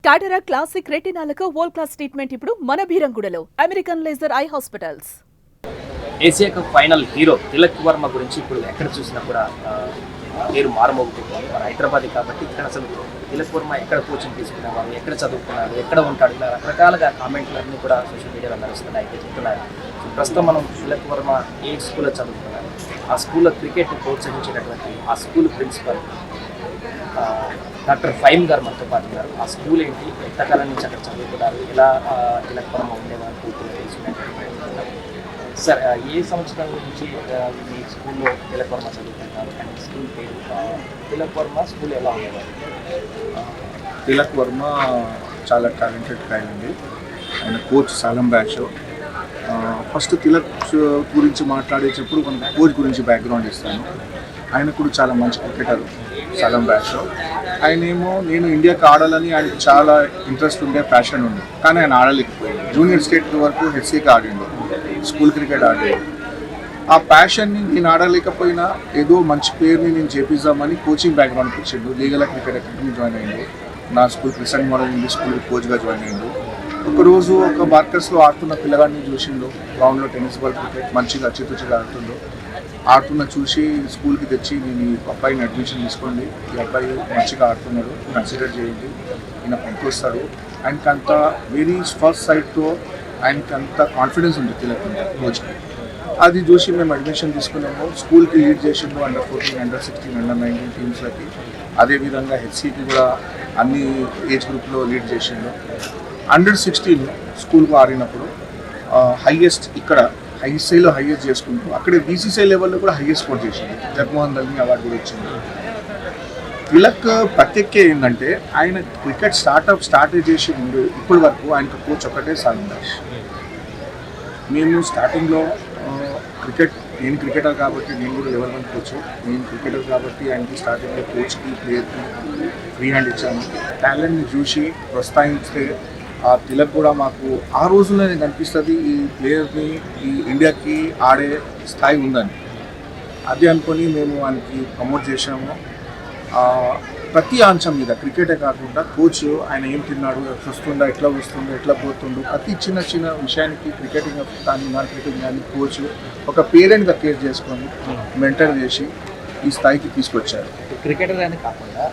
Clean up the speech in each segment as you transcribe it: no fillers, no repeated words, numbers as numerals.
కాటరా classic రెటినాలకు world class treatment ఇప్పుడు మన భీరంగూడలో American laser eye hospitals. Asia cup final hero Tilak Varma గురించి ఇప్పుడు ఎక్కడ చూసినా కూడా పేరు మారుమోగుతుంది. మన హైదరాబాద్ కాబట్టి ఇక్కడ అసలు తిలక్ వర్మ ఎక్కడ కోచింగ్ తీసుకునేవారు, ఎక్కడ చదువుకున్నారు, ఎక్కడ ఉంటాడు, ఇలా రకరకాలుగా కామెంట్లన్నీ కూడా సోషల్ మీడియాలో నడుస్తున్నాయి అయితే చెప్తున్నారు. ప్రస్తుతం మనం తిలక్ వర్మ ఏ స్కూల్లో చదువుకున్నారు, ఆ స్కూల్లో క్రికెట్ ప్రోత్సహించినటువంటి ఆ స్కూల్ ప్రిన్సిపల్ డాక్టర్ ఫైమ్ గారు మనతో పాటు ఉన్నారు. ఆ స్కూల్ ఏంటి, ఎంతకాలం నుంచి అక్కడ చదువుకున్నారు, ఎలా తిలక్ వర్మ ఉండేవారు పూర్తిగా తెలుసుకున్నటువంటి సార్. ఏ సంవత్సరం నుంచి మీ స్కూల్లో తిలక్ వర్మ చదువుకుంటున్నారు అండ్ స్కూల్ పేరు, తిలక్ వర్మ స్కూల్ ఎలా ఉండేవారు? తిలక్ వర్మ చాలా టాలెంటెడ్ గాయ్ అండి. ఆయన కోచ్ సాలం బ్యాష్. ఫస్ట్ తిలక్ గురించి మాట్లాడేటప్పుడు మన కోచ్ గురించి బ్యాక్గ్రౌండ్ ఇస్తాను. ఆయన కూడా చాలా మంచి క్రికెటర్ సాలం బ్యాష్. ఆయనేమో నేను ఇండియాకి ఆడాలని ఆయనకు చాలా ఇంట్రెస్ట్ ఉండే, ప్యాషన్ ఉంది, కానీ ఆయన ఆడలేకపోయింది. జూనియర్ స్టేట్ వరకు హెచ్సీకి ఆడిండు, స్కూల్ క్రికెట్ ఆడాడు. ఆ ప్యాషన్ని నేను ఆడలేకపోయినా ఏదో మంచి పేరుని నేను చేపిద్దామని కోచింగ్ బ్యాక్గ్రౌండ్కి వచ్చిండు. లీగల్ క్రికెట్ అకాడమీ జాయిన్ అయ్యిండు. నా స్కూల్ క్రిస్టన్ మోడల్ ఇంగ్లీష్ స్కూల్ కోచ్గా జాయిన్ అయ్యిండు. ఒకరోజు ఒక బార్కర్స్లో ఆడుతున్న పిల్లగాడిని చూసిండు. గ్రౌండ్లో టెన్నిస్ బాల్ క్రికెట్ మంచిగా అచ్చితూచిగా ఆడుతున్న చూసి స్కూల్కి తెచ్చి నేను ఈ అబ్బాయిని అడ్మిషన్ తీసుకోండి, ఈ అబ్బాయి మంచిగా ఆడుతున్నాడు, కన్సిడర్ చేయండి, ఈయన పనికొస్తాడు. ఆయనకి అంత వెరీ ఫస్ట్ సైడ్తో ఆయనకి అంత కాన్ఫిడెన్స్ ఉంది తిలక్ కోచ్కి. అది చూసి మేము అడ్మిషన్ తీసుకున్నాము. స్కూల్కి లీడ్ చేసిండు అండర్ 14, అండర్ 16, అండర్ 19 టీమ్స్లకి. అదేవిధంగా హెచ్సీకి కూడా అన్ని ఏజ్ గ్రూప్లో లీడ్ చేసిండు. అండర్ 16 స్కూల్కు ఆడినప్పుడు హైయెస్ట్ ఇక్కడ ఐఎస్ఐలో హైయెస్ట్ చేసుకుంటూ అక్కడే బీసీసీ లెవెల్లో కూడా హైయెస్ట్ స్కోర్ చేసింది. జగన్మోహన్ రెడ్డి అవార్డు కూడా వచ్చింది. తిలక్ ప్రత్యేక ఏంటంటే ఆయన క్రికెట్ స్టార్ట్ చేసి ముందు ఇప్పటి వరకు ఆయనకు కోచ్ ఒకటే సాలం బ్యాష్. మేము స్టార్టింగ్లో నేను క్రికెటర్ కాబట్టి నేను కూడా లెవెల్ 1 కోచ్, నేను క్రికెటర్ కాబట్టి ఆయనకి స్టార్టింగ్లో కోచ్కి ప్లేయర్కి ఫ్రీ హ్యాండ్ ఇచ్చాను. టాలెంట్ని చూసి ప్రోత్సహిస్తే ఆ తిలక్ కూడా మాకు ఆ రోజుల్లోనే కనిపిస్తుంది ఈ ప్లేయర్ని ఈ ఇండియాకి ఆడే స్థాయి ఉందని. అది అనుకొని మేము ఆయనకి ప్రమోట్ చేసాము. ప్రతి అంశం మీద క్రికెటే కాకుండా కోచ్ ఆయన ఏం తిన్నాడు, వస్తుందా, ఎట్లా వస్తుందో, ఎట్లా పోతుండో, ప్రతి చిన్న చిన్న విషయానికి క్రికెటింగ్ కానీ నాన్ క్రికెటింగ్ కానీ కోచ్ ఒక పేరెంట్గా కేర్ చేసుకొని మెంటర్ చేసి ఈ స్థాయికి తీసుకొచ్చారు. క్రికెటర్ అని కాకుండా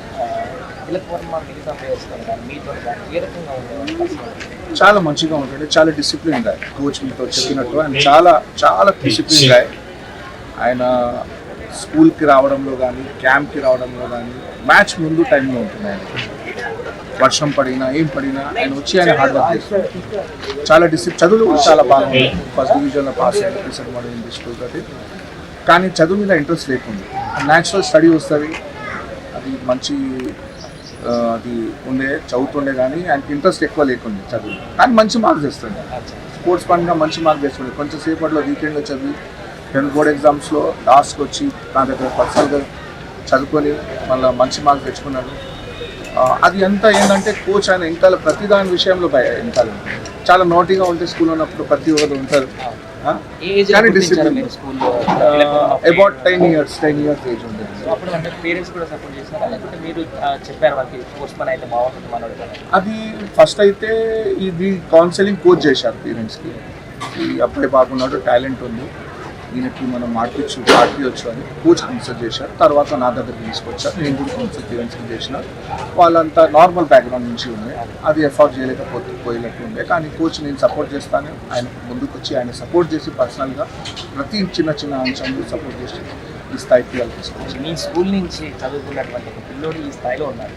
తిలక్ వర్మ మిగతా ప్లేయర్స్ మీతో ఏ రకంగా ఉండేవారు? చాలా మంచిగా ఉంటాడు, చాలా డిసిప్లిన్ గాయ్. కోచ్ మీతో చెప్పినట్టు ఆయన చాలా చాలా డిసిప్లిన్ గాయ్. ఆయన స్కూల్కి రావడంలో కానీ క్యాంప్కి రావడంలో కానీ మ్యాచ్ ముందు టైంలో ఉంటుంది. ఆయన వర్షం పడినా ఏం పడినా ఆయన వచ్చి ఆయన హార్డ్ వర్క్ చేస్తారు. చాలా చదువులు కూడా చాలా బాగుంది. ఫస్ట్ డివిజన్లో పాస్ అయ్యారు క్రిస్టన్ మోడల్ ఇంగ్లీష్ స్కూల్ తోటి. కానీ చదువు మీద ఇంట్రెస్ట్ లేకుండా న్యాచురల్ స్టడీ వస్తుంది, అది మంచి అది చదువుతుండే కానీ ఆయనకి ఇంట్రెస్ట్ ఎక్కువ లేకుండా చదువు, కానీ మంచి మార్క్స్ తెస్తుంది. స్పోర్ట్స్ పరంగా మంచి మార్క్స్ తెస్తుంది. కొంచెం సేపట్లో వీకెండ్లో చదివి బోర్డ్ ఎగ్జామ్స్లో లాస్ట్కి వచ్చి నా దగ్గర పర్సనల్గా చదువుకొని మళ్ళీ మంచి మార్క్స్ తెచ్చుకున్నాడు. అది అంతా ఏంటంటే కోచ్ ఆయన ఇంకా ప్రతి దాని విషయంలో ఇంకా చాలా నోటీగా ఉంటే స్కూల్ ఉన్నప్పుడు ప్రతి ఒక్కరు ఉంటారు. కానీ డిసిప్లిన్ అబౌట్ 10 years ఏజ్ ఉంటుంది. అది ఫస్ట్ అయితే ఇది కౌన్సిలింగ్ కోచ్ చేశారు పేరెంట్స్కి. ఈ అబ్బాయి బాగున్నాడు, టాలెంట్ ఉంది, ఈయనకి మనం మార్పించవచ్చు అని కోచ్ కన్సల్ట్ చేశారు. తర్వాత నా దగ్గరికి తీసుకొచ్చారు. నేను కూడా కౌన్సిల్ పేరెంట్స్కి చేసిన. వాళ్ళంతా నార్మల్ బ్యాక్గ్రౌండ్ నుంచి ఉండే, అది ఎఫర్ట్ పోయినట్టు ఉండే. కానీ కోచ్ నేను సపోర్ట్ చేస్తాను, ఆయన ముందుకు వచ్చి ఆయన సపోర్ట్ చేసి పర్సనల్గా ప్రతి చిన్న చిన్న అంశాలు సపోర్ట్ చేసి ఈ స్థాయికి వాళ్ళు తీసుకొచ్చి. మీ స్కూల్ నుంచి చదువుకున్నటువంటి ఒక పిల్లోడు ఈ స్థాయిలో ఉన్నారు,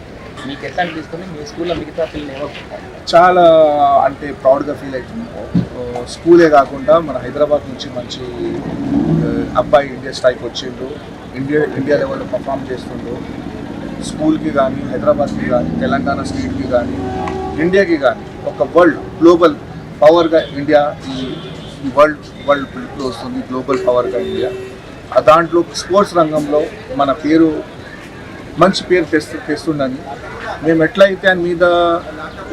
మీకు ఎట్లా అనిపిస్తుంది? మీ స్కూల్లో మిగతా పిల్లలు ఏమవుతున్నారు? చాలా అంటే ప్రౌడ్గా ఫీల్ అవుతున్నాము. స్కూలే కాకుండా మన హైదరాబాద్ నుంచి మంచి అబ్బాయి ఇండియా స్థాయికి వచ్చిండు, ఇండియా లెవెల్లో పర్ఫామ్ చేస్తుండు. స్కూల్కి కానీ, హైదరాబాద్కి కానీ, తెలంగాణ స్టేట్కి కానీ, ఇండియాకి కానీ ఒక గ్లోబల్ పవర్గా ఇండియా ఈ వరల్డ్ పిలుపులో వస్తుంది. గ్లోబల్ పవర్గా ఇండియా. దాంట్లో స్పోర్ట్స్ రంగంలో మన పేరు మంచి పేరు తెస్తుందని మేము ఎట్లయితే ఆయన మీద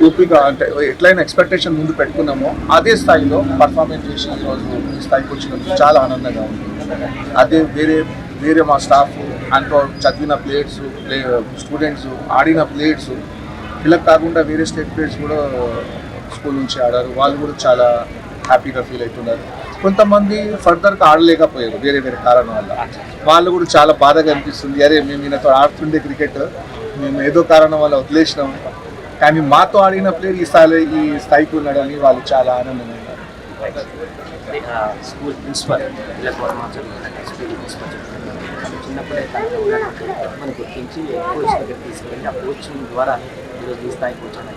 ఓపిక అంటే ఎట్లయినా ఎక్స్పెక్టేషన్ ముందు పెట్టుకున్నామో అదే స్థాయిలో పర్ఫార్మెన్స్ చేసి ఈరోజు ఈ స్థాయికి వచ్చినందుకు చాలా ఆనందంగా ఉంది. అదే వేరే మా స్టాఫ్ అంటూ చదివిన ప్లేయర్స్, స్టూడెంట్స్, ఆడిన ప్లేయర్స్ ఇలా కాకుండా వేరే స్టేట్ ప్లేయర్స్ కూడా స్కూల్ నుంచి ఆడారు, వాళ్ళు కూడా చాలా హ్యాపీగా ఫీల్ అవుతున్నారు. కొంతమంది ఫర్దర్గా ఆడలేకపోయారు వేరే వేరే కారణం వల్ల, వాళ్ళు కూడా చాలా బాధగా అనిపిస్తుంది. అరే మేము ఈయనతో ఆడుతుండే క్రికెట్ మేము ఏదో కారణం వల్ల వదిలేసినాం, కానీ మాతో ఆడిన ప్లేయర్ ఈ స్థాయికి ఉన్నాడని వాళ్ళు చాలా ఆనందంగా ఉన్నారు. స్కూల్ ప్రిన్సిపల్ తిలక్ వర్మ చెప్తున్నారు, స్కూల్ ప్రిన్సిపల్ చెప్తున్నారు చిన్నప్పుడే మనం గుర్తించి కోచ్ దగ్గర తీసుకెళ్ళి ఆ కోచింగ్ ద్వారా ఈరోజు ఈ స్థాయికి వచ్చాను.